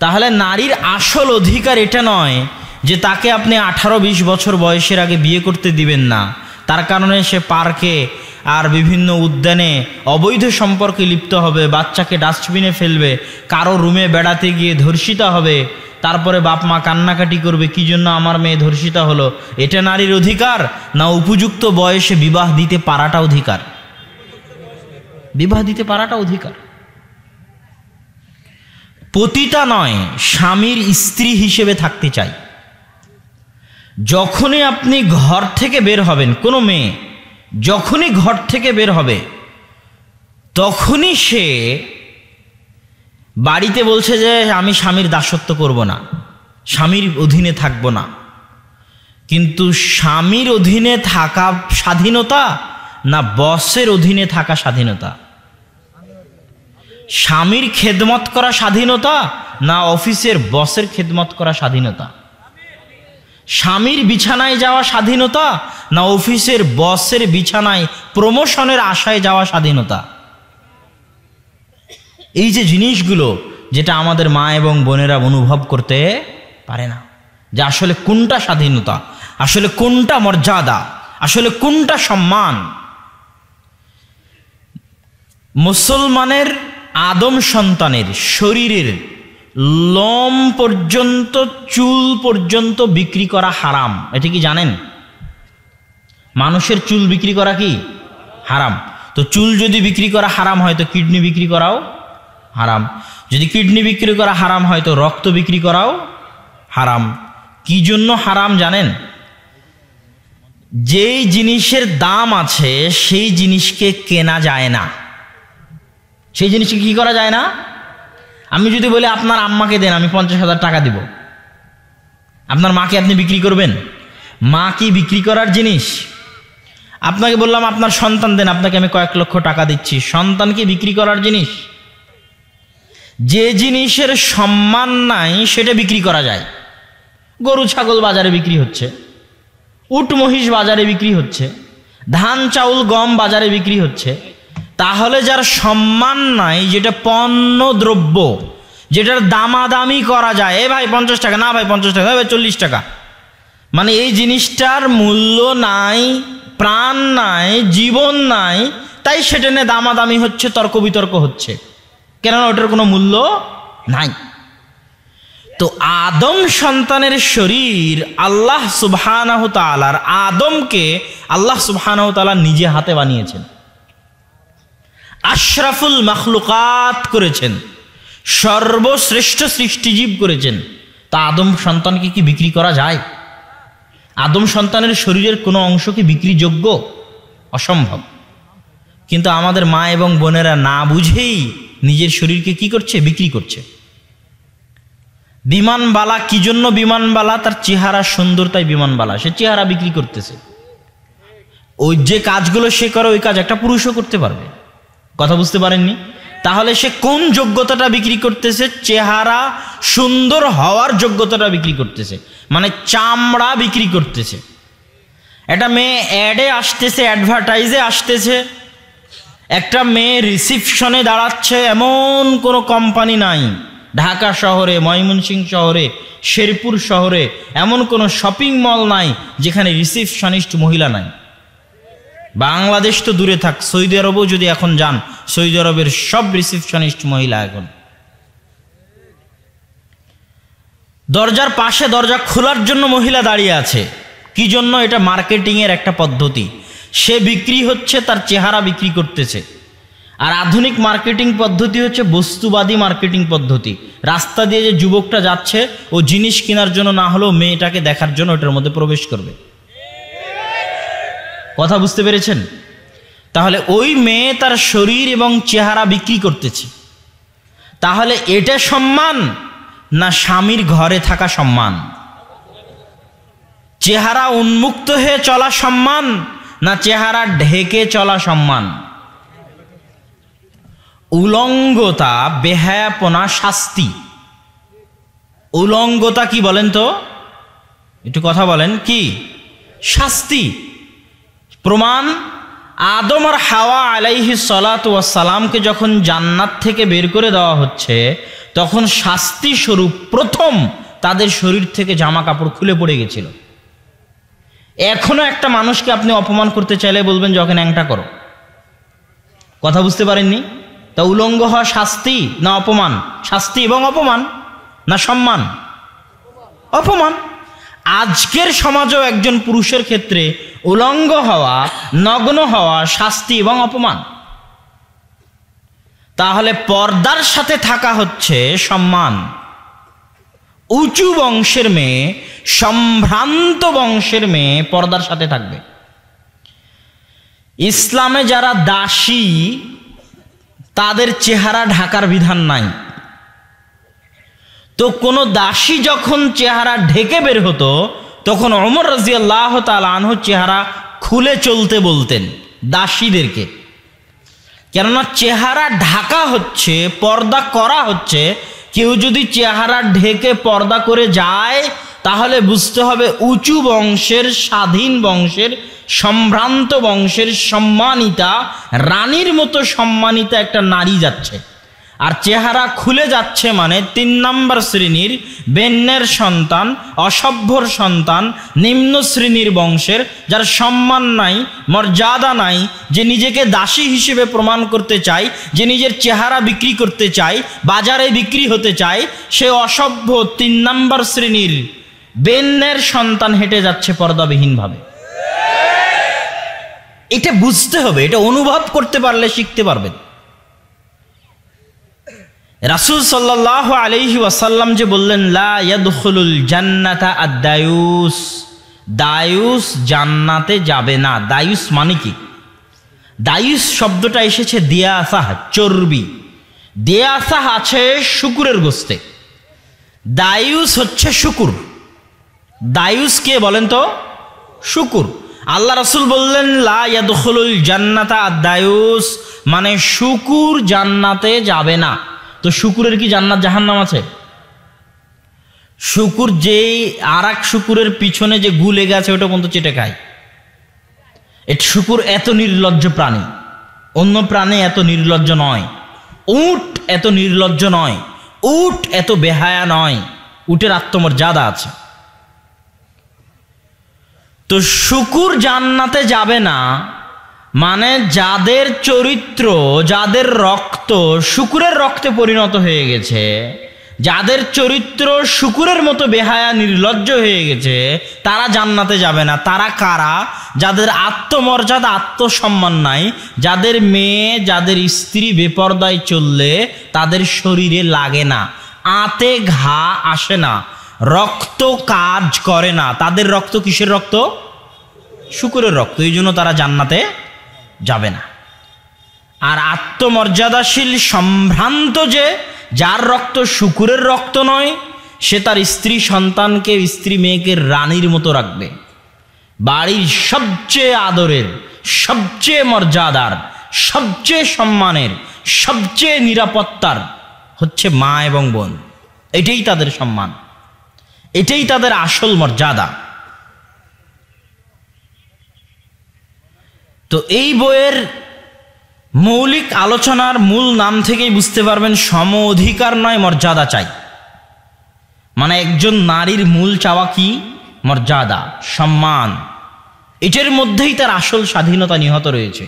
তাহলে নারীর আসল অধিকার এটা নয় যে তাকে আপনি 18-20 বছর বয়সের আগে বিয়ে করতে দিবেন না, তার কারণে সে পার্কে আর বিভিন্ন উদ্যানে অবৈধ সম্পর্কে লিপ্ত হবে, বাচ্চাকে ডাস্টবিনে ফেলবে, কারো রুমে বেড়াতে গিয়ে ধর্ষিতা হবে, তারপরে বাপ মা কান্নাকাটি করবে কি জন্য আমার মেয়ে ধর্ষিতা হলো। এটা নারীর অধিকার না উপযুক্ত বয়সে বিবাহ দিতে পারাটা অধিকার? বিবাহ দিতে পারাটা অধিকার। পতিতা নয়, স্বামীর স্ত্রী হিসেবে থাকতে চাই। যখনই আপনি ঘর থেকে বের হবেন, কোনো মেয়ে যখনই ঘর থেকে বের হবে তখনই সে বাড়িতে বলছে যে আমি স্বামীর দাসত্ব করব না, স্বামীর অধীনে থাকব না। কিন্তু স্বামীর অধীনে থাকা স্বাধীনতা না বসের অধীনে থাকা স্বাধীনতা? স্বামীর খেদমত করা স্বাধীনতা না অফিসের বসের খেদমত করা স্বাধীনতা? স্বামীর বিছানায় যাওয়া স্বাধীনতা না অফিসের বসের বিছানায় প্রমোশনের আশায় যাওয়া স্বাধীনতা? এই যে জিনিসগুলো যেটা আমাদের মা এবং বোনেরা অনুভব করতে পারে না, যে আসলে কোনটা স্বাধীনতা, আসলে কোনটা মর্যাদা, আসলে কোনটা সম্মান। মুসলমানের আদম সন্তানের শরীরের লোম পর্যন্ত, চুল পর্যন্ত বিক্রি করা হারাম। এটা কি জানেন? মানুষের চুল বিক্রি করা কি হারাম? তো চুল যদি বিক্রি করা হারাম হয় তো কিডনি বিক্রি করাও হারাম। যদি কিডনি বিক্রি করা হারাম হয় তো রক্ত বিক্রি করাও হারাম। কি জন্য হারাম জানেন? যেই জিনিসের দাম আছে সেই জিনিসকে কেনা যায় না, সেই জিনিসকে কি করা যায় না। আমি যদি বলি আপনার আম্মাকে দেন, আমি 50,000 টাকা দিব, আপনার মাকে আপনি বিক্রি করবেন? মা কি বিক্রি করার জিনিস? আপনাকে বললাম আপনার সন্তান দেন, আপনাকে আমি কয়েক লক্ষ টাকা দিচ্ছি, সন্তান কি বিক্রি করার জিনিস? যে জিনিসের সম্মান নাই সেটা বিক্রি করা যায়। গরু ছাগল বাজারে বিক্রি হচ্ছে, উট মহিষ বাজারে বিক্রি হচ্ছে, ধান চাউল গম বাজারে বিক্রি হচ্ছে। তাহলে যার সম্মান নাই, যেটা পণ্য দ্রব্য, যেটার দামাদামি করা যায়, এ ভাই 50 টাকা, না ভাই 50 টাকা, ভাই 40 টাকা, মানে এই জিনিসটার মূল্য নাই, প্রাণ নাই, জীবন নাই, তাই সেটা নিয়ে দামাদামি হচ্ছে, তর্ক বিতর্ক হচ্ছে, কেননা ওটার কোনো মূল্য নাই। তো আদম সন্তানের শরীর আল্লাহ সুবহানাহু তাআলার, আদমকে আল্লাহ সুবহানাহু তাআলা নিজে হাতে বানিয়েছেন, আশরাফুল মাখলুকাত করেছেন, সর্বশ্রেষ্ঠ সৃষ্টিজীব করেছেন। তা আদম সন্তানকে কি বিক্রি করা যায়? আদম সন্তানের শরীরের কোনো অংশ কি বিক্রিযোগ্য? অসম্ভব। কিন্তু আমাদের মা এবং বোনেরা না বুঝেই নিজের শরীরকে কি করছে? বিক্রি করছে। বিমানবালা কি জন্য বিমানবালা? তার চেহারা সুন্দর তাই বিমানবালা, সে চেহারা বিক্রি করতেছে। ওই যে কাজগুলো সে করে ওই কাজ একটা পুরুষও করতে পারবে। কথা বুঝতে পারেননি? তাহলে সে কোন যোগ্যতাটা বিক্রি করতেছে? চেহারা সুন্দর হওয়ার যোগ্যতাটা বিক্রি করতেছে, মানে চামড়া বিক্রি করতেছে। একটা মেয়ে অ্যাডে আসতেছে, অ্যাডভার্টাইজে আসতেছে, একটা মেয়ে রিসিপশনে দাঁড়াচ্ছে, এমন কোনো কোম্পানি নাই ঢাকা শহরে, ময়মনসিংহ শহরে, শেরপুর শহরে এমন কোনো শপিং মল নাই যেখানে রিসিপশনিস্ট মহিলা নাই। বাংলাদেশ তো দূরে থাক, সৌদি আরবও যদি এখন যান, সৌদি আরবের সব রিসিপশনিস্ট মহিলা। এখন দরজার পাশে দরজা খোলার জন্য মহিলা দাঁড়িয়ে আছে। কি জন্য? এটা মার্কেটিংয়ের একটা পদ্ধতি। সে বিক্রি হচ্ছে, তার চেহারা বিক্রি করতেছে। আর আধুনিক মার্কেটিং পদ্ধতি হচ্ছে বস্তুবাদী মার্কেটিং পদ্ধতি। রাস্তা দিয়ে যে যুবকটা যাচ্ছে, ও জিনিস কেনার জন্য না হলেও মেয়েটাকে দেখার জন্য ওটার মধ্যে প্রবেশ করবে। কথা বুঝতে পেরেছেন? তাহলে ওই মেয়ে তার শরীর এবং চেহারা বিক্রি করতেছে। তাহলে এটা সম্মান না স্বামীর ঘরে থাকা সম্মান? চেহারা উন্মুক্ত হয়ে চলা সম্মান না চেহারা ঢেকে চলা সম্মান? উলঙ্গতা, বেহায়াপনা শাস্তি। উলঙ্গতা কি বলেন তো? একটু কথা বলেন, কি শাস্তি? প্রমাণ, আদম আর হাওয়া আলাইহিস সালাতু ওয়াস সালামকে যখন জান্নাত থেকে বের করে দেওয়া হচ্ছে, তখন শাস্তি স্বরূপ প্রথম তাদের শরীর থেকে জামা কাপড় খুলে পড়ে গেছিল। এখনো একটা মানুষকে আপনি অপমান করতে চাইলে বলবেন যে ওকে ন্যাংটা করো। কথা বুঝতে পারেননি? তা উলঙ্গ হওয়া শাস্তি না অপমান? শাস্তি এবং অপমান না সম্মান? অপমান। আজকের সমাজেও একজন পুরুষের ক্ষেত্রে উলঙ্গ হওয়া, নগ্ন হওয়া শাস্তি এবং অপমান। তাহলে পর্দার সাথে থাকা হচ্ছে সম্মান। উঁচু বংশের মেয়ে, সম্ভ্রান্ত বংশের মেয়ে পর্দার সাথে থাকবে। ইসলামে যারা দাসী তাদের চেহারা ঢাকার বিধান নাই। তো কোনো দাসী যখন চেহারা ঢেকে বের হতো তখন ওমর রাদিয়াল্লাহু তাআলা আনহু চেহারা খুলে চলতে বলতেন দাসীদেরকে। কেননা চেহারা ঢাকা হচ্ছে, পর্দা করা হচ্ছে। কেউ যদি চেহারা ঢেকে পর্দা করে যায় তাহলে বুঝতে হবে উঁচু বংশের, স্বাধীন বংশের, সম্ভ্রান্ত বংশের সম্মানিতা, রানীর মতো সম্মানিতা একটা নারী যাচ্ছে। আর চেহারা খুলে যাচ্ছে মানে 3 নম্বর শ্রেণীর বেন্নের সন্তান, অসভ্যর সন্তান, নিম্ন শ্রেণীর বংশের, যার সম্মান নাই, মর্যাদা নাই, যে নিজেকে দাসী হিসেবে প্রমাণ করতে চায়, যে নিজের চেহারা বিক্রি করতে চায়, বাজারে বিক্রি হতে চায়, সে অসভ্য 3 নম্বর শ্রেণীর বেন্নের সন্তান হেঁটে যাচ্ছে পর্দাবিহীনভাবে। এটা বুঝতে হবে, এটা অনুভব করতে পারলে শিখতে পারবেন। রাসূল সাল্লাল্লাহু আলাইহি ওয়াসাল্লাম যে বললেন লা ইয়াদখুলুল জান্নাতা আদ-দায়ুস, দায়ুস জান্নাতে যাবে না। দায়ুস মানে কি? দায়ুস শব্দটা এসেছে দিয়াসাহ, চর্বি। দিয়াসাহ আছে শুকুরের গোস্তে, দায়ুস হচ্ছে শুকুর। দায়ুস কে বলেন তো? শুকুর। আল্লাহ রাসূল বললেন লা ইয়াদখুলুল জান্নাতা আদ-দায়ুস, মানে শুকুর জান্নাতে যাবে না। তো শুকুরের কি জান্নাত জাহান্নাম আছে? শুকুর যেই আর এক শুকুরের পিছনে যে গু লেগে আছে ওটা পর্যন্ত চেটে খায়। এটা শুকুর এত নির্লজ্জ প্রাণী, অন্য প্রাণী এত নির্লজ্জ নয়। উট এত নির্লজ্জ নয়, উট এত বেহায়া নয়, উটের আত্মমর্যাদা আছে। তো শুকুর জান্নাতে যাবে না মানে যাদের চরিত্র, যাদের রক্ত শুকুরের রক্তে পরিণত হয়ে গেছে, যাদের চরিত্র শুকুরের মতো বেহায়া নির্লজ্জ হয়ে গেছে, তারা জান্নাতে যাবে না। তারা কারা? যাদের আত্মমর্যাদা, আত্মসম্মান নাই, যাদের মেয়ে, যাদের স্ত্রী বেপরদায় চললে তাদের শরীরে লাগে না, আঁতে ঘা আসে না, রক্ত কাজ করে না। তাদের রক্ত কিসের রক্ত? শুকুরের রক্ত। এই জন্য তারা জান্নাতে যাবে না। আর আত্মমর্যাদাশীল সম্ভ্রান্ত যে, যার রক্ত শুকুরের রক্ত নয়, সে তার স্ত্রী সন্তানকে, স্ত্রী মেয়েকে রানীর মতো রাখবে। বাড়ির সবচেয়ে আদরের, সবচেয়ে মর্যাদার, সবচেয়ে সম্মানের, সবচেয়ে নিরাপত্তার হচ্ছে মা এবং বোন। এটাই তাদের সম্মান, এটাই তাদের আসল মর্যাদা। তো এই বইয়ের মৌলিক আলোচনার মূল নাম থেকেই বুঝতে পারবেন সম অধিকার নয়, মর্যাদা চাই। মানে একজন নারীর মূল চাওয়া কি? মর্যাদা, সম্মান। এটার মধ্যেই তার আসল স্বাধীনতা নিহত রয়েছে।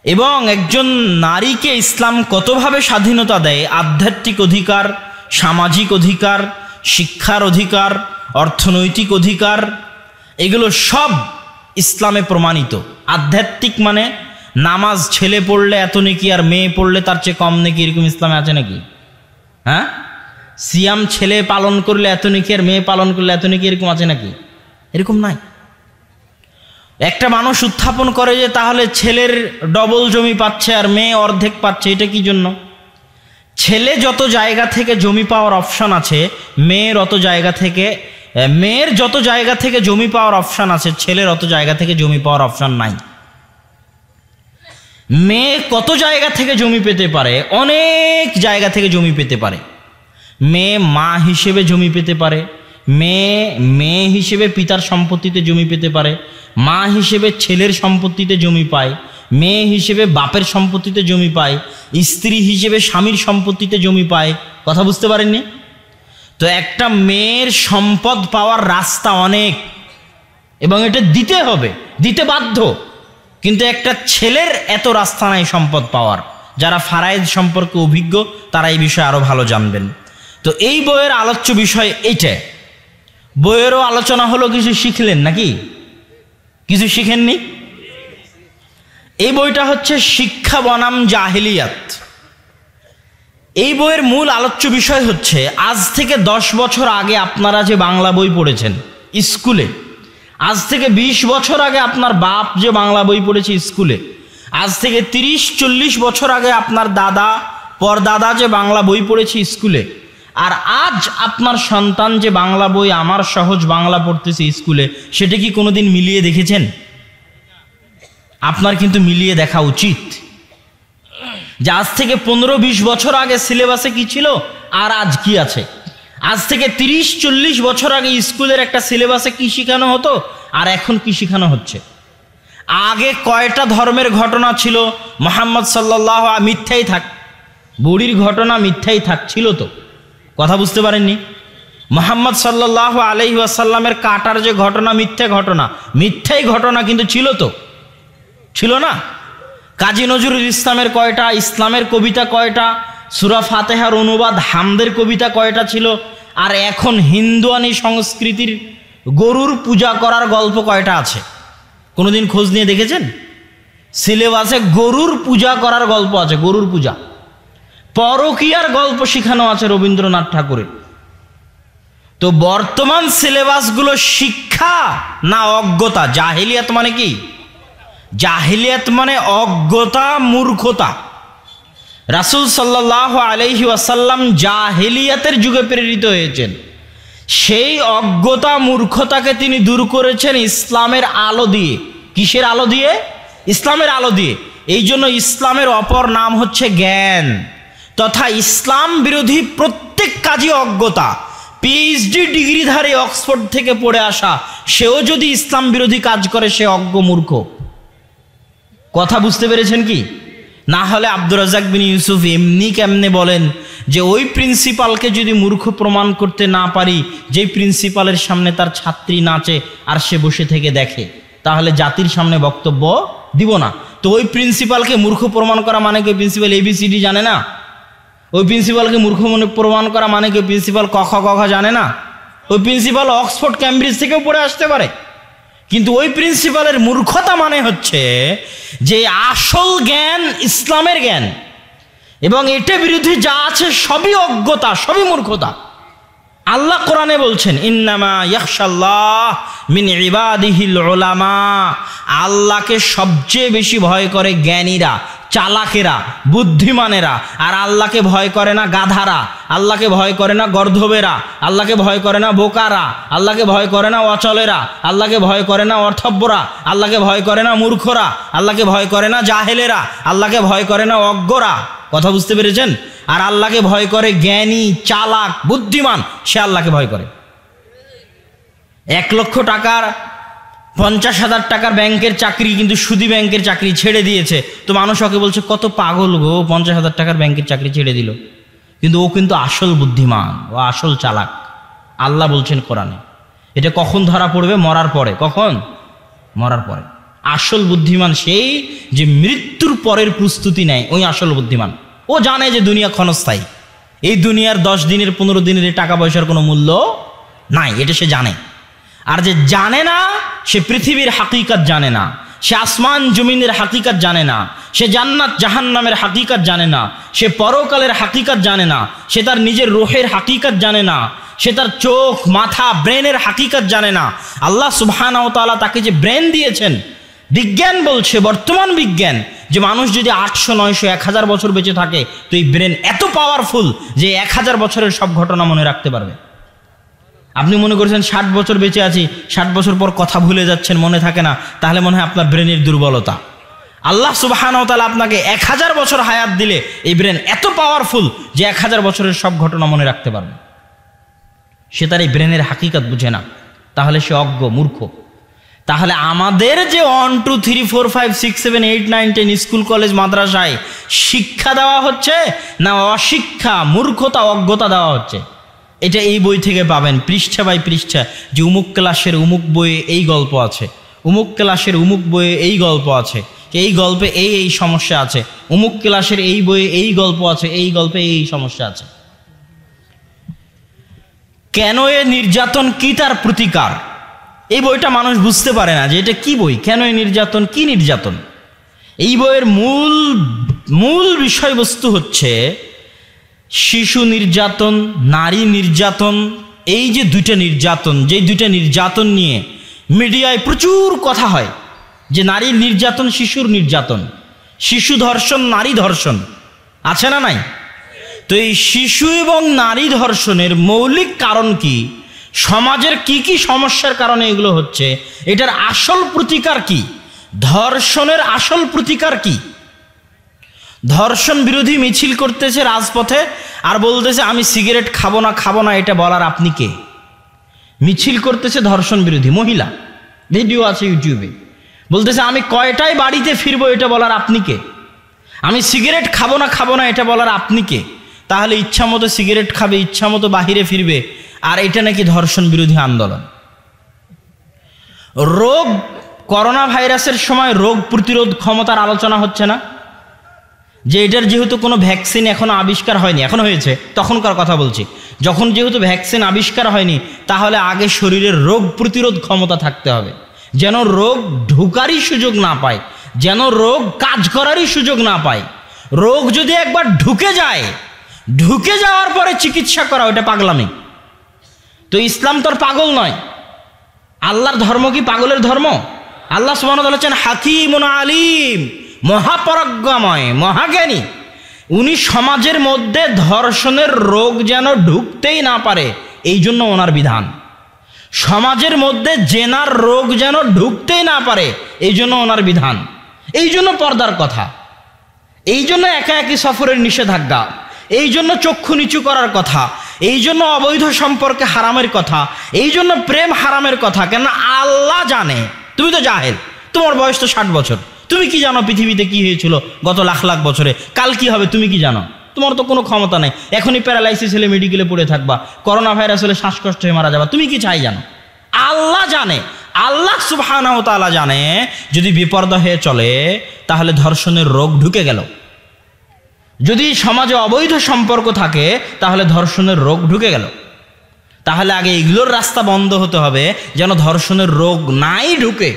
এবং একজন নারীকে ইসলাম কতভাবে স্বাধীনতা দেয়, আধ্যাত্মিক অধিকার, সামাজিক অধিকার, শিক্ষার অধিকার, অর্থনৈতিক অধিকার, এগুলো সব ইসলামে প্রমাণিত। আধ্যাত্মিক মানে নামাজ ছেলে পড়লে এত নেকি আর মেয়ে পড়লে তার চেয়ে কম নেকি, এরকম ইসলামে আছে নাকি? হ্যাঁ? সিয়াম ছেলে পালন করলে এত নেকি আর মেয়ে পালন করলে এত নেকি, এরকম আছে নাকি? এরকম নাই। একটা মানুষ উত্থাপন করে যে তাহলে ছেলের ডবল জমি পাচ্ছে আর মেয়ে অর্ধেক পাচ্ছে, এটা কি জন্য? ছেলে যত জায়গা থেকে জমি পাওয়ার অপশন আছে, মেয়ের যত জায়গা থেকে জমি পাওয়ার অপশন আছে, ছেলের অত জায়গা থেকে জমি পাওয়ার অপশন নাই। মেয়ে কত জায়গা থেকে জমি পেতে পারে? অনেক জায়গা থেকে জমি পেতে পারে। মেয়ে মা হিসেবে জমি পেতে পারে, মেয়ে হিসেবে পিতার সম্পত্তিতে জমি পেতে পারে, মা হিসেবে ছেলের সম্পত্তিতে জমি পায়, মেয়ে হিসেবে বাপের সম্পত্তিতে জমি পায়, স্ত্রী হিসেবে স্বামীর সম্পত্তিতে জমি পায়। কথা বুঝতে পারেননি? তো একটা মেয়ের সম্পদ পাওয়ার রাস্তা অনেক, এবং এটা দিতে হবে, দিতে বাধ্য। কিন্তু একটা ছেলের এত রাস্তা নাই সম্পদ পাওয়ার। যারা ফারায়েদ সম্পর্কে অভিজ্ঞ তারা এই বিষয়ে আরো ভালো জানবেন। তো এই বইয়ের আলোচ্য বিষয় এইটা। বইয়েরও আলোচনা হলো, কিছু শিখলেন নাকি? কিছু শিখেননি? এই বইটা হচ্ছে শিক্ষা বনাম জাহিলিয়াত। এই বইয়ের মূল আলোচ্য বিষয় হচ্ছে, আজ থেকে 10 বছর আগে আপনারা যে বাংলা বই পড়েছেন স্কুলে, আজ থেকে 20 বছর আগে আপনার বাপ যে বাংলা বই পড়েছে স্কুলে, আজ থেকে 30-40 বছর আগে আপনার দাদা পরদাদা যে বাংলা বই পড়েছে স্কুলে, আর আজ আপনার সন্তান যে বাংলা বই আমার সহজ বাংলা পড়তেছে স্কুলে, সেটা কি কোনোদিন মিলিয়ে দেখেছেন? আপনার কিন্তু মিলিয়ে দেখা উচিত যে আজ থেকে 15-20 বছর আগে সিলেবাসে কি ছিল আর আজ কি আছে। আজ থেকে 30-40 বছর আগে স্কুলের একটা সিলেবাসে কি শেখানো হতো আর এখন কি শেখানো হচ্ছে। আগে কয়টা ধর্মের ঘটনা ছিল মুহাম্মদ সাল্লাল্লাহু মিথ্যাই থাক, বুড়ির ঘটনা মিথ্যাই থাক ছিল তো। কথা বুঝতে পারেননি? মুহাম্মদ সাল্লাল্লাহু আলাইহি ওয়াসাল্লামের কাটার যে ঘটনা মিথ্যা ঘটনা, মিথ্যাই ঘটনা কিন্তু ছিল তো, ছিল না? কাজী নজরুল ইসলামের কয়টা, ইসলামের কবিতা কয়টা, সূরা ফাতিহার অনুবাদ হামদের কবিতা কয়টা ছিল, আর এখন হিন্দুয়ানি সংস্কৃতির গরুর পূজা করার গল্প কয়টা আছে? কোনোদিন খোঁজ নিয়ে দেখেছেন? সিলেবাসে গরুর পূজা করার গল্প আছে, গরুর পূজা। পরকীয়ার গল্প শেখানো আছে রবীন্দ্রনাথ ঠাকুরের। তো বর্তমান সিলেবাসগুলো শিক্ষা না অজ্ঞতা? জাহিলিয়াত মানে কি? জাহিলিয়াত মানে অজ্ঞতা, মূর্খতা। রাসূল সাল্লাল্লাহু আলাইহি ওয়াসাল্লাম জাহিলিয়াতের যুগে প্রেরিত হয়েছেন। সেই অজ্ঞতা মূর্খতাকে তিনি দূর করেছেন ইসলামের আলো দিয়ে। কিসের আলো দিয়ে? ইসলামের আলো দিয়ে। এই জন্য ইসলামের অপর নাম হচ্ছে জ্ঞান, তথা ইসলাম বিরোধী প্রত্যেক কাজই অজ্ঞতা। পিএইচডি ডিগ্রিধারী অক্সফোর্ড থেকে পড়ে আসা সেও যদি ইসলাম বিরোধী কাজ করে সে অজ্ঞ, মূর্খ। কথা বুঝতে পেরেছেন কি? না হলে আব্দুর রাজ্জাক বিন ইউসুফ এমনি কেমনে বলেন যে ওই প্রিন্সিপালকে যদি মূর্খ প্রমাণ করতে না পারি, যেই প্রিন্সিপালের সামনে তার ছাত্রী নাচে আর সে বসে থেকে দেখে, তাহলে জাতির সামনে বক্তব্য দিব না। তো ওই প্রিন্সিপালকে মূর্খ প্রমাণ করা মানে কি প্রিন্সিপাল ABCD জানে না? ওই প্রিন্সিপালকে মূর্খ প্রমাণ করা মানে কি প্রিন্সিপাল ক খ গ ঘ জানে না? ওই প্রিন্সিপাল অক্সফোর্ড ক্যামব্রিজ থেকেও পড়ে আসতে পারে। কিন্তু ওই প্রিন্সিপালের মূর্খতা মানে হচ্ছে যে আসল জ্ঞান ইসলামের জ্ঞান, এবং এটার বিরুদ্ধে যা আছে সবই অজ্ঞতা, সবই মূর্খতা। আল্লাহ কোরআনে বলছেন, ইন্নামা ইয়াখশাল্লাহ মিন ইবাদিহিল উলামা। আল্লাহকে সবচেয়ে বেশি ভয় করে জ্ঞানীরা, চালাকেরা, বুদ্ধিমানেরা। আর আল্লাহকে ভয় করে না গাধারা, আল্লাহকে ভয় করে না গর্ধবেরা, আল্লাহকে ভয় করে না বোকারা, আল্লাহকে ভয় করে না অচলেরা, আল্লাহকে ভয় করে না অর্থব্যরা, আল্লাহকে ভয় করে না মূর্খরা, আল্লাহকে ভয় করে না জাহেলেরা, আল্লাহকে ভয় করে না অজ্ঞরা। কথা বুঝতে পেরেছেন? আর আল্লাহকে ভয় করে জ্ঞানী, চালাক, বুদ্ধিমান, সে আল্লাহকে ভয় করে। 1 লক্ষ টাকার 50,000 টাকার ব্যাংকের চাকরি, কিন্তু সুদী ব্যাংকের চাকরি ছেড়ে দিয়েছে। তো মানুষ ওকে বলছে কত পাগল গো, 50,000 টাকার ব্যাংকের চাকরি ছেড়ে দিল। কিন্তু ও কিন্তু আসল বুদ্ধিমান, ও আসল চালাক। আল্লাহ বলছেন কোরআনে, এটা কখন ধরা পড়বে? মরার পরে। কখন? মরার পরে। আসল বুদ্ধিমান সেই যে মৃত্যুর পরের প্রস্তুতি নেয়, ওই আসল বুদ্ধিমান। ও জানে যে দুনিয়া ক্ষণস্থায়ী, এই দুনিয়ার 10 দিনের 15 দিনের টাকা পয়সার কোনো মূল্য নাই, এটা সে জানে। আর যে জানে না সে পৃথিবীর হাকিকত জানে না, সে আসমান জমিনের হাকিকত জানে না, সে জান্নাত জাহান্নামের হাকিকত জানে না, সে পরকালের হাকিকত জানে না, সে তার নিজের রূহের হাকিকত জানে না, সে তার চোখ, মাথা, ব্রেনের হাকিকত জানে না। আল্লাহ সুবহানাহু ওয়া তাআলা তাকে যে ব্রেন দিয়েছেন, বিজ্ঞান বলছে, বর্তমান বিজ্ঞান, যে মানুষ যদি 800, 900, 1000 বছর বেঁচে থাকে, তো এই ব্রেন এত পাওয়ারফুল যে 1000 বছরের সব ঘটনা মনে রাখতে পারবে। আপনি মনে করছেন 60 বছর বেঁচে আছি, 60 বছর পর কথা ভুলে যাচ্ছেন, মনে থাকে না, তাহলে মনে হয় আপনার ব্রেনের দুর্বলতা। আল্লাহ সুবহানাহু ওয়া তাআলা আপনাকে 1000 বছর হায়াত দিলে এই ব্রেন এত পাওয়ারফুল যে 1000 বছরের সব ঘটনা মনে রাখতে পারবে। সে তার এই ব্রেনের হাকিকত বুঝে না, তাহলে সে অজ্ঞ, মূর্খ। তাহলে আমাদের যে 1 2 3 4 5 6 7 8 9 10 স্কুল কলেজ মাদ্রাসায় শিক্ষা দেওয়া হচ্ছে না অশিক্ষা, মূর্খতা, অজ্ঞতা দেওয়া হচ্ছে? এটা এই বই থেকে পাবেন, পৃষ্ঠা বাই পৃষ্ঠা, যে অমুক ক্লাসের অমুক বইয়ে এই গল্প আছে, অমুক ক্লাসের অমুক বইয়ে এই গল্প আছে, এই গল্পে এই এই সমস্যা আছে, অমুক ক্লাসের এই বইয়ে এই গল্প আছে, এই গল্পে এই সমস্যা আছে। কেন এ নির্যাতন, কি তার প্রতিকার, এই বইটা মানুষ বুঝতে পারে না যে এটা কি বই, কেন এ নির্যাতন, কি নির্যাতন। এই বইয়ের মূল বিষয়বস্তু হচ্ছে শিশু নির্যাতন, নারী নির্যাতন। এই যে দুইটা নির্যাতন, যে দুইটা নির্যাতন নিয়ে মিডিয়ায় প্রচুর কথা হয়, যে নারীর নির্যাতন, শিশুর নির্যাতন, শিশু ধর্ষণ, নারী ধর্ষণ, আছে না নাই? তো এই শিশু এবং নারী ধর্ষণের মৌলিক কারণ কি, সমাজের কি কি সমস্যার কারণে এগুলো হচ্ছে, এটার আসল প্রতিকার কি, ধর্ষণের আসল প্রতিকার কি? ধর্ষণ বিরোধী মিছিল করতেছে রাজপথে আর বলতেছে আমি সিগারেট খাবো না, এটা বলার আপনি কে? মিছিল করতেছে ধর্ষণ বিরোধী মহিলা, ভিডিও আছে ইউটিউবে, বলতেছে আমি কয়টায় বাড়িতে ফিরবো, এটা বলার আপনি কে? আমি সিগারেট খাবো না, এটা বলার আপনি কে? তাহলে ইচ্ছা মতো সিগারেট খাবে, ইচ্ছা মতো বাহিরে ফিরবে, আর এটা নাকি ধর্ষণ বিরোধী আন্দোলন। রোগ, করোনা ভাইরাসের সময় রোগ প্রতিরোধ ক্ষমতার আলোচনা হচ্ছে না? যে এটার যেহেতু কোনো ভ্যাকসিন এখনো আবিষ্কার হয়নি, এখন হয়েছে, তখনকার কথা বলছি, যখন যেহেতু ভ্যাকসিন আবিষ্কার হয়নি, তাহলে আগে শরীরের রোগ প্রতিরোধ ক্ষমতা থাকতে হবে, যেন রোগ ঢুকারই সুযোগ না পায়, যেন রোগ কাজ করারই সুযোগ না পায়। রোগ যদি একবার ঢুকে যায়, ঢুকে যাওয়ার পরে চিকিৎসা করা, ওটা পাগলামি। তো ইসলাম তো আর পাগল নয়। আল্লাহর ধর্ম কি পাগলের ধর্ম? আল্লাহ সুবহানাহু ওয়া তাআলা বলেছেন হাকিমুন আলিম, মহাপরাজ্ঞাময়, মহাজ্ঞানী। উনি সমাজের মধ্যে ধর্ষণের রোগ যেন ঢুকতেই না পারে, এই জন্য ওনার বিধান। সমাজের মধ্যে জেনার রোগ যেন ঢুকতেই না পারে, এই জন্য ওনার বিধান। এই জন্য পর্দার কথা, এই জন্য একা একই সফরের নিষেধাজ্ঞা, এই জন্য চক্ষু নিচু করার কথা, এই জন্য অবৈধ সম্পর্কে হারামের কথা, এই জন্য প্রেম হারামের কথা। কেন? আল্লাহ জানে, তুমি তো জাহেল, তোমার বয়স তো 60 বছর, তুমি কি জানো পৃথিবীতে কি হয়েছিল গত লাখ লাখ বছরে, কাল কি হবে তুমি কি জানো? তোমার তো কোনো ক্ষমতা নেই। এখনই প্যারালাইসিস হলে মেডিকেলে পড়ে থাকবা, করোনা ভাইরাস হলে শ্বাসকষ্ট হয়ে মারা যাবা, তুমি কি চাই জানো? আল্লাহ জানে, আল্লাহ সুবহানাহু ওয়া তাআলা জানে। যদি বিপর্দা হয়ে চলে তাহলে ধর্ষণের রোগ ঢুকে গেল। যদি সমাজে অবৈধ সম্পর্ক থাকে তাহলে ধর্ষণের রোগ ঢুকে গেল। তাহলে আগে এগুলোর রাস্তা বন্ধ হতে হবে যেন ধর্ষণের রোগ নাই ঢুকে।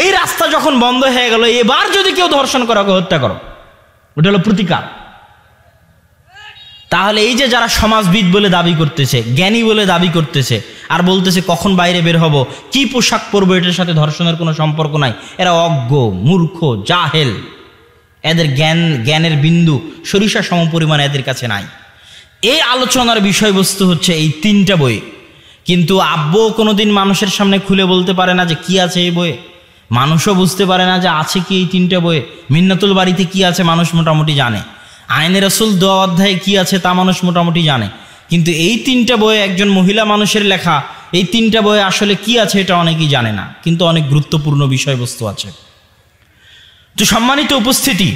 এই রাস্তা যখন বন্ধ হয়ে গেল, এবার যদি কেউ ধর্ষণ করে ওকে হত্যা করো, ওটা হলো প্রতিকার। তাহলে এই যে যারা সমাজবিদ বলে দাবি করতেছে, জ্ঞানী বলে দাবি করতেছে, আর বলতেছে কখন বাইরে বের হব, কি পোশাক পরবো, এটার সাথে ধর্ষণের কোনো সম্পর্ক নাই, এরা অজ্ঞ, মূর্খ, জাহেল। এদের জ্ঞানের বিন্দু সরিষা সম পরিমাণ এদের কাছে নাই। এই আলোচনার বিষয়বস্তু হচ্ছে এই 3টা বই। কিন্তু আব্বু কোনোদিন মানুষের সামনে খুলে বলতে পারে না যে কি আছে এই বইয়ে, মানুষও বুঝতে পারে না যে আছে কি এই 3টা বইয়ে। মিন্নাতুল বাড়িতে কি আছে মানুষ মোটামুটি জানে, আইনে রাসূল 2 অধ্যায়ে কি আছে তা মানুষ মোটামুটি জানে, কিন্তু এই 3টা বইয়ে একজন মহিলা মানুষের লেখা, এই 3টা বইয়ে আসলে কি আছে এটা অনেকেই জানে না, কিন্তু অনেক গুরুত্বপূর্ণ বিষয়বস্তু আছে। তো সম্মানিত উপস্থিতি,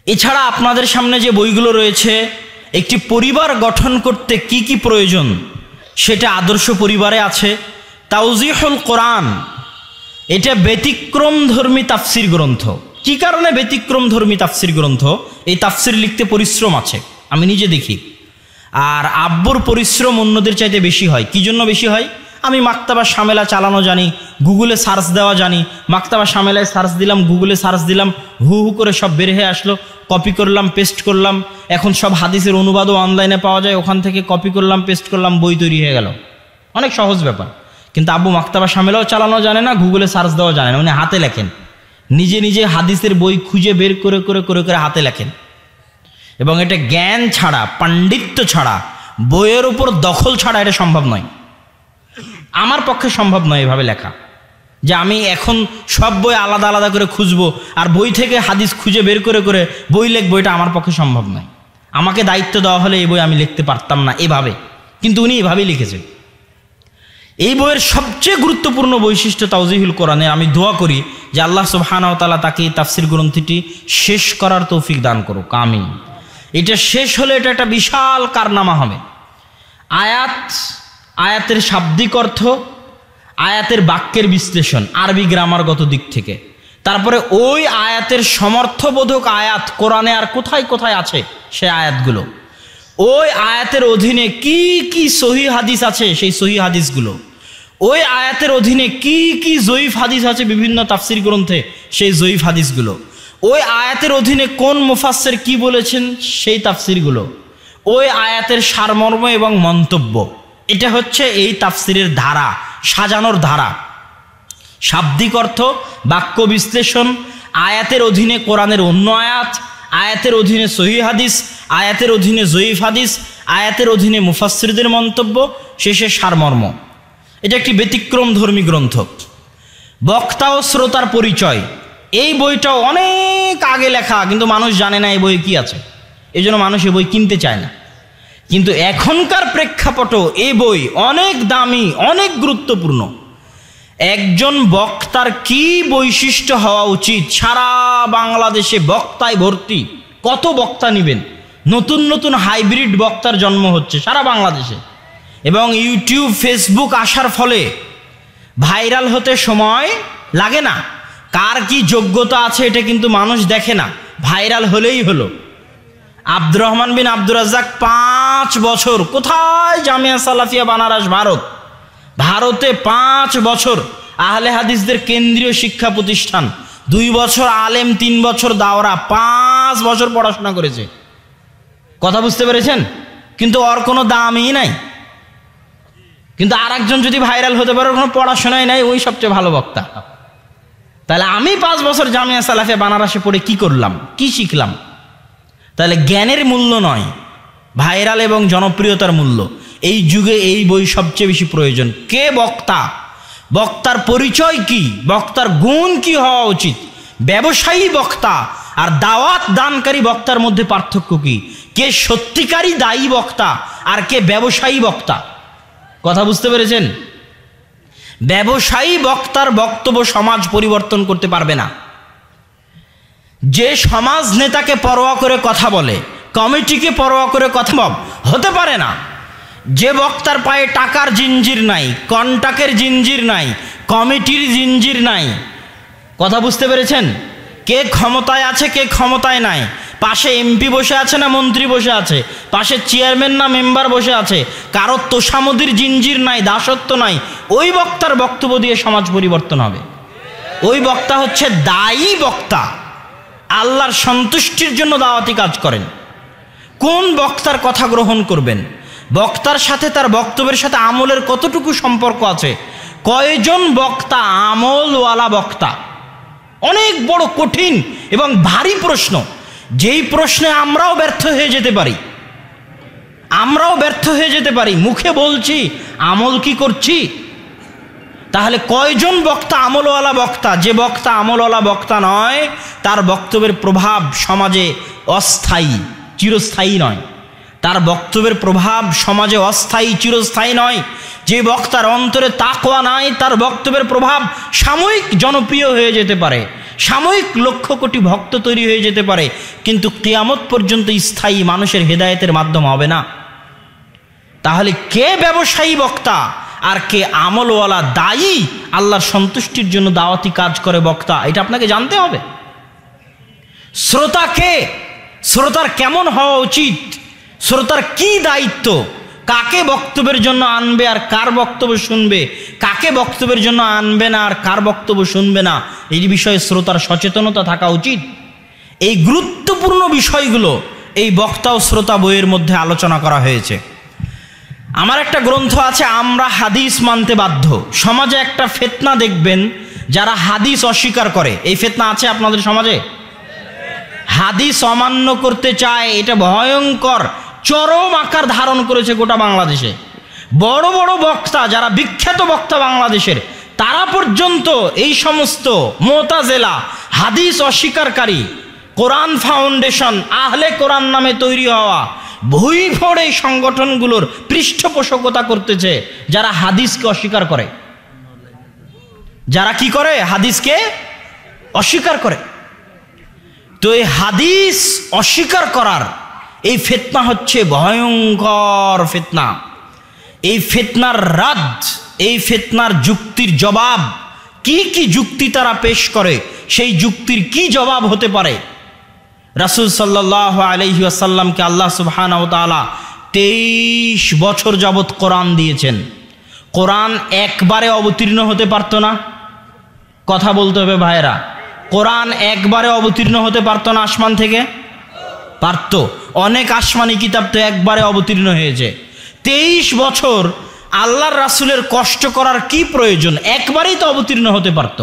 এছাড়া আপনাদের সামনে যে বইগুলো রয়েছে, একটি পরিবার গঠন করতে কি কি প্রয়োজন সেটা আদর্শ পরিবারে আছে। তাওজিহুল কোরআন, এটা ব্যতিক্রম ধর্মী তাফসির গ্রন্থ। কি কারণে ব্যতিক্রম ধর্মী তাফসির গ্রন্থ? এই তাফসির লিখতে পরিশ্রম আছে, আমি নিজে দেখি। আর আব্বুর পরিশ্রম অন্যদের চাইতে বেশি হয়। কি জন্য বেশি হয়? আমি মাকতাবা শামেলা চালানো জানি, গুগলে সার্চ দেওয়া জানি। মাকতাবা শামেলায় সার্চ দিলাম, গুগলে সার্চ দিলাম, হু হু করে সব বের হয়ে আসলো, কপি করলাম, পেস্ট করলাম। এখন সব হাদিসের অনুবাদও অনলাইনে পাওয়া যায়, ওখান থেকে কপি করলাম, পেস্ট করলাম, বই তৈরি হয়ে গেল। অনেক সহজ ব্যাপার। কিন্তু আব্বু মাকতাবা শামেলাও চালানো জানে না, গুগলে সার্চ দেওয়া জানে না, উনি হাতে লেখেন, নিজে নিজে হাদিসের বই খুঁজে বের করে করে করে করে হাতে লেখেন। এবং এটা জ্ঞান ছাড়া, পাণ্ডিত্য ছাড়া, বইয়ের উপর দখল ছাড়া এটা সম্ভব নয়। আমার পক্ষে সম্ভব নয় এভাবে লেখা, যে আমি এখন সব বই আলাদা আলাদা করে খুঁজবো আর বই থেকে হাদিস খুঁজে বের করে করে বই লিখবো, এটা আমার পক্ষে সম্ভব নয়। আমাকে দায়িত্ব দেওয়া হলে এই বই আমি লিখতে পারতাম না এভাবে, কিন্তু উনি এভাবেই লিখেছেন। এই বইয়ের সবচেয়ে গুরুত্বপূর্ণ বৈশিষ্ট্য তাওজিহুল কোরআনে। আমি দোয়া করি যে আল্লাহ সুবহানাহু ওয়া তাআলা তাকে এই তাফসির গ্রন্থটি শেষ করার তৌফিক দান করুক, আমিন। এটা শেষ হলে এটা একটা বিশাল কারনামা হবে। আয়াতের শাব্দিক অর্থ, আয়াতের বাক্যের বিশ্লেষণ আরবি গ্রামারগত দিক থেকে, তারপরে ওই আয়াতের সমর্থবোধক আয়াত কোরআনে আর কোথায় কোথায় আছে সে আয়াতগুলো, ওই আয়াতের অধীনে কি কি সহিহ হাদিস আছে সেই সহিহ হাদিসগুলো, ওই আয়াতের অধীনে কি কি জয়ীফ হাদিস আছে বিভিন্ন তাফসির গ্রন্থে সেই জয়ীফ হাদিসগুলো, ওই আয়াতের অধীনে কোন মুফাসসির কি বলেছেন সেই তাফসিরগুলো, ওই আয়াতের সারমর্ম এবং মন্তব্য। এটা হচ্ছে এই তাফসিরের ধারা, সাজানোর ধারা। শাব্দিক অর্থ, বাক্য বিশ্লেষণ, আয়াতের অধীনে কোরআনের অন্য আয়াত, আয়াতের অধীনে সহিহ হাদিস, আয়াতের অধীনে জয়ীফ হাদিস, আয়াতের অধীনে মুফাসসিরদের মন্তব্য, শেষে সারমর্ম। এটা একটি ব্যতিক্রম ধর্মী গ্রন্থ। বক্তা ও শ্রোতার পরিচয়, এই বইটাও অনেক আগে লেখা, কিন্তু মানুষ জানে না এই বই কি আছে, এই জন্য মানুষ এই বই কিনতে চায় না। কিন্তু এখনকার প্রেক্ষাপটে এই বই অনেক দামি, অনেক গুরুত্বপূর্ণ। একজন বক্তার কি বৈশিষ্ট্য হওয়া উচিত, সারা বাংলাদেশে বক্তায় ভর্তি, কত বক্তা নেবেন, নতুন নতুন হাইব্রিড বক্তার জন্ম হচ্ছে সারা বাংলাদেশে। এবং ইউটিউব, ফেসবুক আসার ফলে ভাইরাল হতে সময় লাগে না, কার কি যোগ্যতা আছে এটা কিন্তু মানুষ দেখে না, ভাইরাল হলেই হলো। আব্দুর রহমান বিন আব্দুর রাজ্জাক 5 বছর কোথায়, জামিয়া সালাফিয়া বানারস, ভারতে 5 বছর আহলে হাদিসদের কেন্দ্রীয় শিক্ষা প্রতিষ্ঠান, 2 বছর আলেম, 3 বছর দাওরা, 5 বছর পড়াশোনা করেছে। কথা বুঝতে পেরেছেন? কিন্তু ওর কোনো দামই নাই। কিন্তু আর একজন যদি ভাইরাল হতে পারে, কোনো পড়াশোনাই নাই, ওই সবচেয়ে ভালো বক্তা। তাহলে আমি 5 বছর জামিয়া সালাফিয়া বানারসে পড়ে কি করলাম, কি শিখলাম? তাহলে জ্ঞানের মূল্য নয়, ভাইরাল এবং জনপ্রিয়তার মূল্য। এই যুগে এই বই সবচেয়ে বেশি প্রয়োজন। কে বক্তা, বক্তার পরিচয় কি, বক্তার গুণ কি হওয়া উচিত, ব্যবসায়ী বক্তা আর দাওয়াত দানকারী বক্তার মধ্যে পার্থক্য কি, কে সত্যিকারী দায়ী বক্তা আর কে ব্যবসায়ী বক্তা। কথা বুঝতে পেরেছেন? ব্যবসায়ী বক্তার বক্তব্য সমাজ পরিবর্তন করতে পারবে না। যে সমাজ নেতাকে পরোয়া করে কথা বলে, কমিটিকে পরোয়া করে কথা হতে পারে না, যে বক্তার পায়ে টাকার জিঞ্জির নাই, কন্টাক্টের জিঞ্জির নাই, কমিটির জিঞ্জির নাই। কথা বুঝতে পেরেছেন? কে ক্ষমতায় আছে, কে ক্ষমতায় নাই, পাশে এমপি বসে আছে না মন্ত্রী বসে আছে, পাশে চেয়ারম্যান না মেম্বার বসে আছে, কারো তোষামদির জিঞ্জির নাই, দাসত্ব নাই, ওই বক্তার বক্তব্য দিয়ে সমাজ পরিবর্তন হবে। ওই বক্তা হচ্ছে দায়ী বক্তা, আল্লাহর সন্তুষ্টির জন্য দাওয়াতি কাজ করেন। কোন বক্তার কথা গ্রহণ করবেন, বক্তার সাথে তার বক্তব্যের সাথে আমলের কতটুকু সম্পর্ক আছে, কয়জন বক্তা আমলওয়ালা বক্তা, অনেক বড় কঠিন এবং ভারী প্রশ্ন, যেই প্রশ্নে আমরাও ব্যর্থ হয়ে যেতে পারি, মুখে বলছি, আমল কি করছি? তাহলে কয়জন বক্তা আমলওয়ালা বক্তা? যে বক্তা আমলওয়ালা বক্তা নয়, তার বক্তব্যের প্রভাব সমাজে অস্থায়ী, চিরস্থায়ী নয়। তার বক্তব্যের প্রভাব সমাজে অস্থায়ী, চিরস্থায়ী নয়। যে বক্তার অন্তরে তাকওয়া নাই, তার বক্তব্যের প্রভাব সাময়িক জনপ্রিয় হয়ে যেতে পারে, সাময়িক লক্ষ কোটি ভক্ত তৈরি হয়ে যেতে পারে, কিন্তু কিয়ামত পর্যন্ত স্থায়ী মানুষের হেদায়েতের মাধ্যম হবে না। তাহলে কে ব্যবসায়ী বক্তা আর কে আমলওয়ালা দায়ী, আল্লাহর সন্তুষ্টির জন্য দাওয়াতি কাজ করে বক্তা, এটা আপনাকে জানতে হবে। শ্রোতা কে, শ্রোতার কেমন হওয়া উচিত, শ্রোতার কি দায়িত্ব, কাকে বক্তব্যের জন্য আনবে আর কার বক্তব্য শুনবে, কাকে বক্তব্যের জন্য আনবে না আর কার বক্তব্য শুনবে না, এই বিষয়ে শ্রোতার সচেতনতা থাকা উচিত। এই গুরুত্বপূর্ণ বিষয়গুলো এই বক্তা ও শ্রোতা বইয়ের মধ্যে আলোচনা করা হয়েছে। আমার একটা গ্রন্থ আছে, আমরা হাদিস মানতে বাধ্য। সমাজে একটা ফিতনা দেখবেন, যারা হাদিস অস্বীকার করে, এই ফিতনা আছে আপনাদের সমাজে। হাদিস অমান্য করতে চায়, এটা ভয়ঙ্কর চরম আকার ধারণ করেছে গোটা বাংলাদেশে। বড় বড় বক্তা, যারা বিখ্যাত বক্তা বাংলাদেশের, তারা পর্যন্ত এই সমস্ত মুতাজিলা, হাদিস অস্বীকারী, কোরআন ফাউন্ডেশন, আহলে কোরআন নামে তৈরি হওয়া ভুইফোড় এই সংগঠনগুলোর পৃষ্ঠপোষকতা করতেছে যারা হাদিসকে অস্বীকার করে। যারা কি করে? হাদিসকে অস্বীকার করে। তো এই হাদিস অস্বীকার করার এই ফিতনা হচ্ছে ভয়ঙ্কর ফিতনা। এই ফিতনার রাদ, এই ফিতনার যুক্তির জবাব, কি কি যুক্তি তারা পেশ করে, সেই যুক্তির কি জবাব হতে পারে? রাসূল সাল্লাল্লাহু আলাইহি ওয়াসাল্লামকে আল্লাহ সুবহানাহু ওয়া তাআলা 23 বছর যাবত কোরআন দিয়েছেন। কোরআন একবারে অবতীর্ণ হতে পারতো না? কথা বলতে হবে ভাইরা। কোরআন একবারে অবতীর্ণ হতে পারতো না আসমান থেকে? পারত। অনেক আসমানি কিতাব তো একবারে অবতীর্ণ হয়েছে। 23 বছর আল্লাহর রাসূলের কষ্ট করার কি প্রয়োজন? একবারেই তো অবতীর্ণ হতে পারত।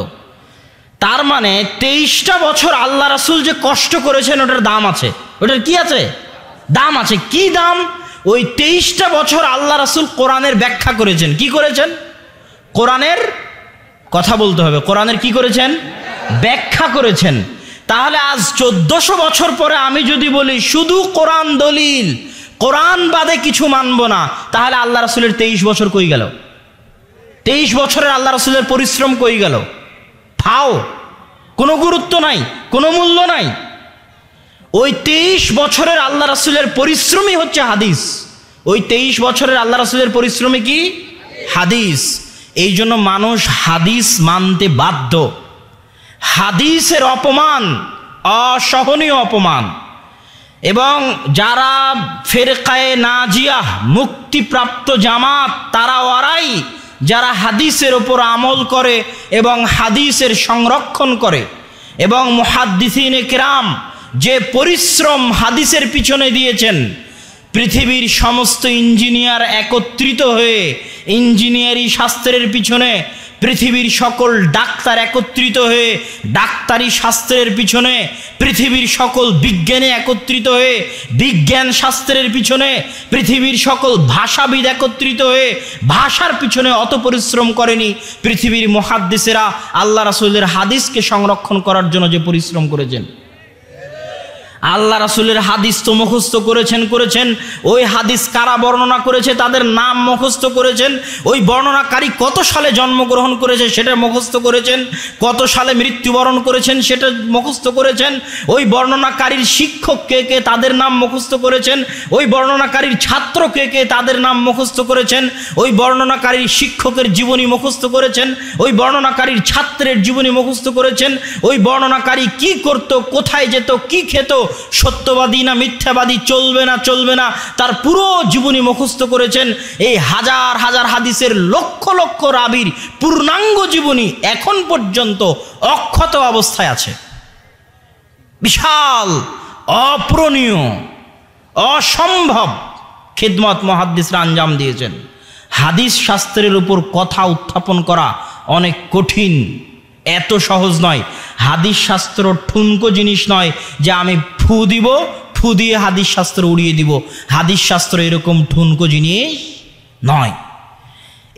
তার মানে 23টা বছর আল্লাহ রাসূল যে কষ্ট করেছেন ওটার দাম আছে। ওটার কি আছে? দাম আছে। কি দাম? ওই 23টা বছর আল্লাহ রাসূল কোরআনের ব্যাখ্যা করেছেন। কি করেছেন? কোরআনের কথা বলতে হবে। কোরআনের কি করেছেন? ব্যাখ্যা করেছেন। তাহলে আজ 1400 বছর পরে আমি যদি বলি শুধু কোরআন দলিল, কোরআন বাদে কিছু মানব না, তাহলে আল্লাহ রাসূলের 23 বছর কই গেল? 23 বছরের আল্লাহ রাসূলের পরিশ্রম কই গেল? ফাও, কোনো গুরুত্ব নাই, কোনো মূল্য নাই। ওই 23 বছরের আল্লাহ রাসূলের পরিশ্রমই হচ্ছে হাদিস। ওই 23 বছরের আল্লাহ রাসূলের পরিশ্রমী কি? হাদিস। এই জন্য মানুষ হাদিস মানতে বাধ্য। হাদিসের অপমান অসহনীয় অপমান। এবং যারা ফেরকায়ে নাজিয়াহ মুক্তিপ্রাপ্ত জামাত, তারা ওরাই যারা হাদিসের ওপর আমল করে এবং হাদিসের সংরক্ষণ করে। এবং মুহাদ্দিসিনে কিরাম যে পরিশ্রম হাদিসের পিছনে দিয়েছেন, পৃথিবীর সমস্ত ইঞ্জিনিয়ার একত্রিত হয়ে ইঞ্জিনিয়ারি শাস্ত্রের পিছনে, পৃথিবীর সকল ডাক্তার একত্রিত হয়ে ডাক্তারি শাস্ত্রের পিছনে, পৃথিবীর সকল বিজ্ঞানী একত্রিত হয়ে বিজ্ঞান শাস্ত্রের পিছনে, পৃথিবীর সকল ভাষাবিদ একত্রিত হয়ে ভাষার পিছনে অত পরিশ্রম করেনি পৃথিবীর মুহাদ্দিসেরা আল্লাহ রাসূলের হাদিসকে সংরক্ষণ করার জন্য যে পরিশ্রম করেছেন। আল্লাহ রাসূলের হাদিস তো মুখস্থ করেছেন। ওই হাদিস কারা বর্ণনা করেছে তাদের নাম মুখস্থ করেছেন। ওই বর্ণনাকারী কত সালে জন্মগ্রহণ করেছে সেটা মুখস্থ করেছেন। কত সালে মৃত্যুবরণ করেছেন সেটা মুখস্থ করেছেন। ওই বর্ণনাকারীর শিক্ষক কে কে তাদের নাম মুখস্থ করেছেন। ওই বর্ণনাকারীর ছাত্র কে কে তাদের নাম মুখস্থ করেছেন। ওই বর্ণনাকারীর শিক্ষকের জীবনী মুখস্থ করেছেন। ওই বর্ণনাকারীর ছাত্রের জীবনী মুখস্থ করেছেন। ওই বর্ণনাকারী কি করত, কোথায় যেত, কি খেত, সত্যবাদী না মিথ্যাবাদী, চলবে না তার পুরো জীবনী মুখস্থ করেছেন। এই হাজার হাজার হাদিসের লক্ষ লক্ষ রাবীর পূর্ণাঙ্গ জীবনী এখন পর্যন্ত অক্ষত অবস্থায় আছে। বিশাল, অপূরণীয়, অসম্ভব খিদমত মুহাদ্দিসরা আঞ্জাম দিয়েছেন। হাদিস শাস্ত্রের উপর কথা উত্থাপন করা অনেক কঠিন, এত সহজ নয়। হাদিস শাস্ত্র ঠুনকো জিনিস নয় যে আমি ফু দিব, ফু দিয়ে হাদিস শাস্ত্র উড়িয়ে দিব। হাদিস শাস্ত্র এরকম ঠুনকো জিনিস নয়।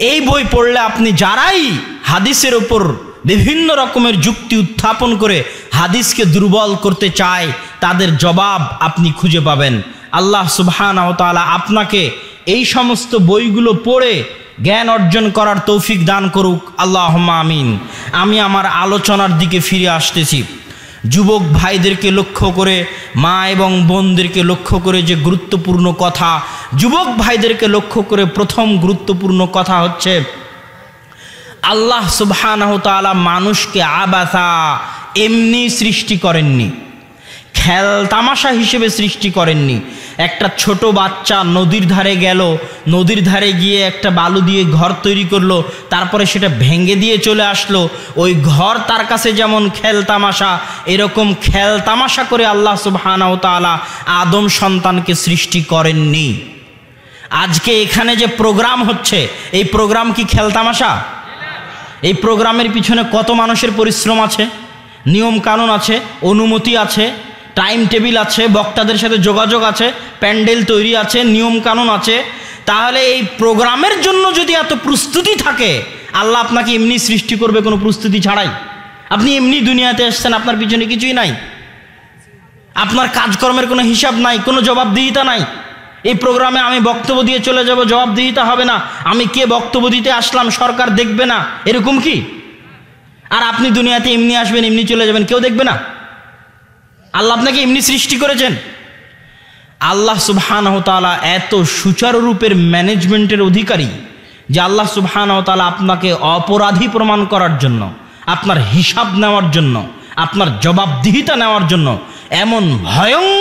এই বই পড়লে আপনি যারাই হাদিসের ওপর বিভিন্ন রকমের যুক্তি উত্থাপন করে হাদিসকে দুর্বল করতে চায় তাদের জবাব আপনি খুঁজে পাবেন। আল্লাহ সুবহানাহু ওয়া তাআলা আপনাকে এই সমস্ত বইগুলো পড়ে জ্ঞান অর্জন করার তৌফিক দান করুক, আল্লাহুম্মা আমিন। আমি আমার আলোচনার দিকে ফিরে আসতেছি। যুবক ভাইদেরকে লক্ষ্য করে, মা এবং বোনদেরকে লক্ষ্য করে যে গুরুত্বপূর্ণ কথা, যুবক ভাইদেরকে লক্ষ্য করে প্রথম গুরুত্বপূর্ণ কথা হচ্ছে আল্লাহ সুবহানাহু ওয়া তাআলা মানুষকে আবাসা এমনি সৃষ্টি করেননি, খেল তামাশা হিসেবে সৃষ্টি করেননি। একটা ছোট বাচ্চা নদীর ধারে গেল, নদীর ধারে গিয়ে একটা বালু দিয়ে ঘর তৈরি করলো, তারপরে সেটা ভেঙে দিয়ে চলে আসলো। ওই ঘর তার কাছে যেমন খেল তামাশা, এরকম খেল তামাশা করে আল্লাহ সুবহানাহু ওয়া তাআলা আদম সন্তানকে সৃষ্টি করেননি। আজকে এখানে যে প্রোগ্রাম হচ্ছে, এই প্রোগ্রাম কি খেল তামাশা? এই প্রোগ্রামের পিছনে কত মানুষের পরিশ্রম আছে, নিয়ম কানুন আছে, অনুমতি আছে, টাইম টেবিল আছে, বক্তাদের সাথে যোগাযোগ আছে, প্যান্ডেল তৈরি আছে, নিয়ম কানুন আছে। তাহলে এই প্রোগ্রামের জন্য যদি এত প্রস্তুতি থাকে, আল্লাহ আপনাকে এমনি সৃষ্টি করবে কোনো প্রস্তুতি ছাড়াই? আপনি এমনি দুনিয়াতে এসেছেন, আপনার পিছনে কিছুই নাই, আপনার কাজকর্মের কোনো হিসাব নাই, কোনো জবাবদিহিতা নাই। এই প্রোগ্রামে আমি বক্তব্য দিয়ে চলে যাব, জবাবদিহিতা হবে না, আমি কে বক্তব্য দিতে আসলাম সরকার দেখবে না, এরকম কি? আর আপনি দুনিয়াতে এমনি আসবেন এমনি চলে যাবেন, কেউ দেখবে না? আল্লাহ আপনাকে এমনি সৃষ্টি করেছেন। আল্লাহ সুবহানাহু ওয়া তাআলা এত সুচারু রূপের ম্যানেজমেন্টের অধিকারী যে আল্লাহ সুবহানাহু ওয়া তাআলা আপনাকে অপরাধী প্রমাণ করার জন্য, আপনার হিসাব নেওয়ার জন্য, আপনার জবাবদিহিতা নেওয়ার জন্য এমন ভয়ঙ্কর